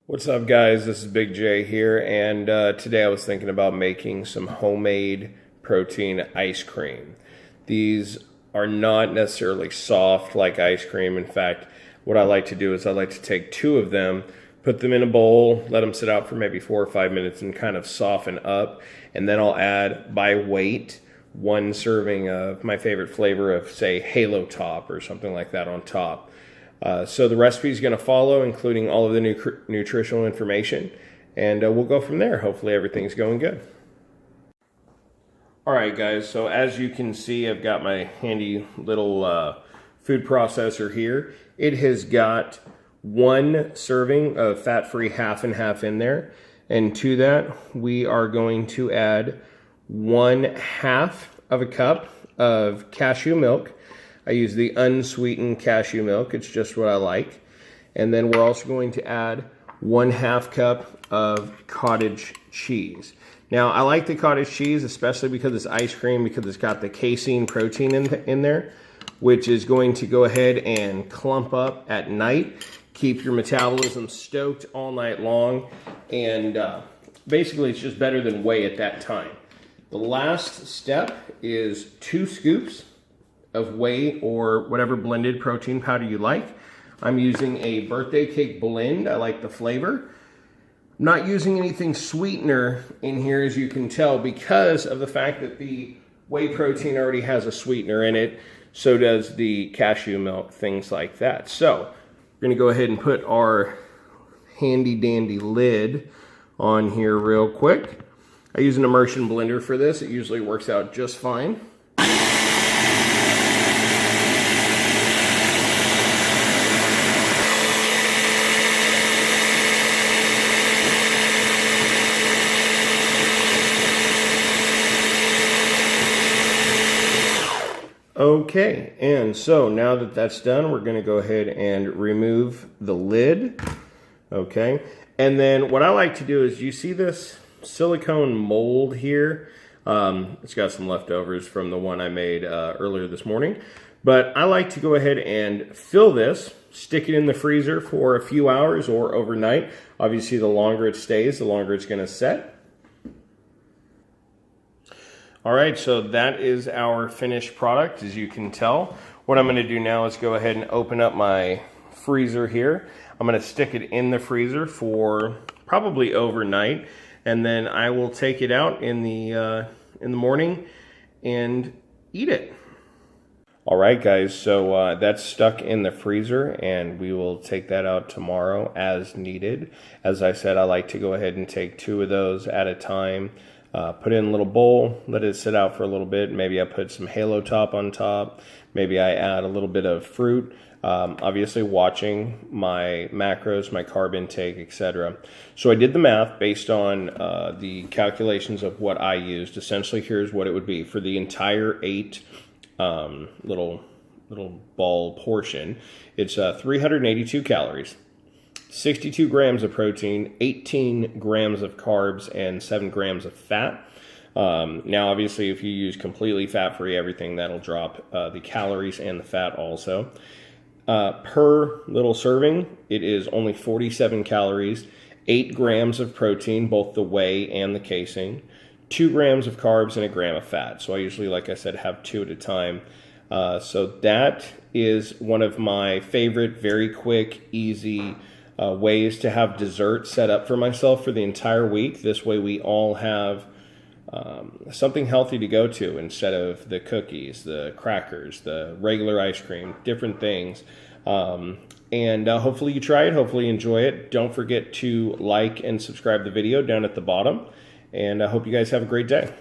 What's up, guys? This is Big J here, and today I was thinking about making some homemade protein ice cream. These are not necessarily soft like ice cream. In fact, what I like to do is I like to take two of them, put them in a bowl, let them sit out for maybe 4 or 5 minutes and kind of soften up, and then I'll add by weight one serving of my favorite flavor of, say, Halo Top or something like that on top. So the recipe is going to follow, including all of the nutritional information, and we'll go from there. Hopefully everything's going good. All right, guys, so as you can see, I've got my handy little food processor here. It has got one serving of fat-free half and half in there, and to that we are going to add 1/2 of a cup of cashew milk. I use the unsweetened cashew milk. It's just what I like. And then we're also going to add 1/2 cup of cottage cheese. Now, I like the cottage cheese, especially because it's ice cream, because it's got the casein protein in there, which is going to go ahead and clump up at night, keep your metabolism stoked all night long, and basically it's just better than whey at that time. The last step is 2 scoops of whey or whatever blended protein powder you like. I'm using a birthday cake blend. I like the flavor. I'm not using anything sweetener in here, as you can tell, because of the fact that the whey protein already has a sweetener in it. So does the cashew milk, things like that. So we're gonna go ahead and put our handy dandy lid on here real quick. I use an immersion blender for this. It usually works out just fine. Okay, and so now that that's done, we're going to go ahead and remove the lid. Okay, and then what I like to do is, you see this silicone mold here? It's got some leftovers from the one I made earlier this morning. But I like to go ahead and fill this, stick it in the freezer for a few hours or overnight. Obviously, the longer it stays, the longer it's going to set. All right, so that is our finished product, as you can tell. What I'm going to do now is go ahead and open up my freezer here. I'm going to stick it in the freezer for probably overnight, and then I will take it out in the morning and eat it. All right, guys, so that's stuck in the freezer, and we will take that out tomorrow as needed. As I said, I like to go ahead and take 2 of those at a time. Put it in a little bowl, let it sit out for a little bit. Maybe I put some Halo Top on top. Maybe I add a little bit of fruit. Obviously watching my macros, my carb intake, etc. So I did the math based on the calculations of what I used. Essentially, here's what it would be for the entire 8 little ball portion. It's 382 calories. 62 grams of protein, 18 grams of carbs, and 7 grams of fat. Now, obviously, if you use completely fat-free everything, that'll drop the calories and the fat also. Per little serving, it is only 47 calories, 8 grams of protein, both the whey and the casein, 2 grams of carbs, and 1 gram of fat. So I usually, like I said, have 2 at a time. So that is one of my favorite, very quick, easy ways to have dessert set up for myself for the entire week. This way we all have something healthy to go to instead of the cookies, the crackers, the regular ice cream, different things. And hopefully you try it, hopefully you enjoy it. Don't forget to like and subscribe the video down at the bottom. And I hope you guys have a great day.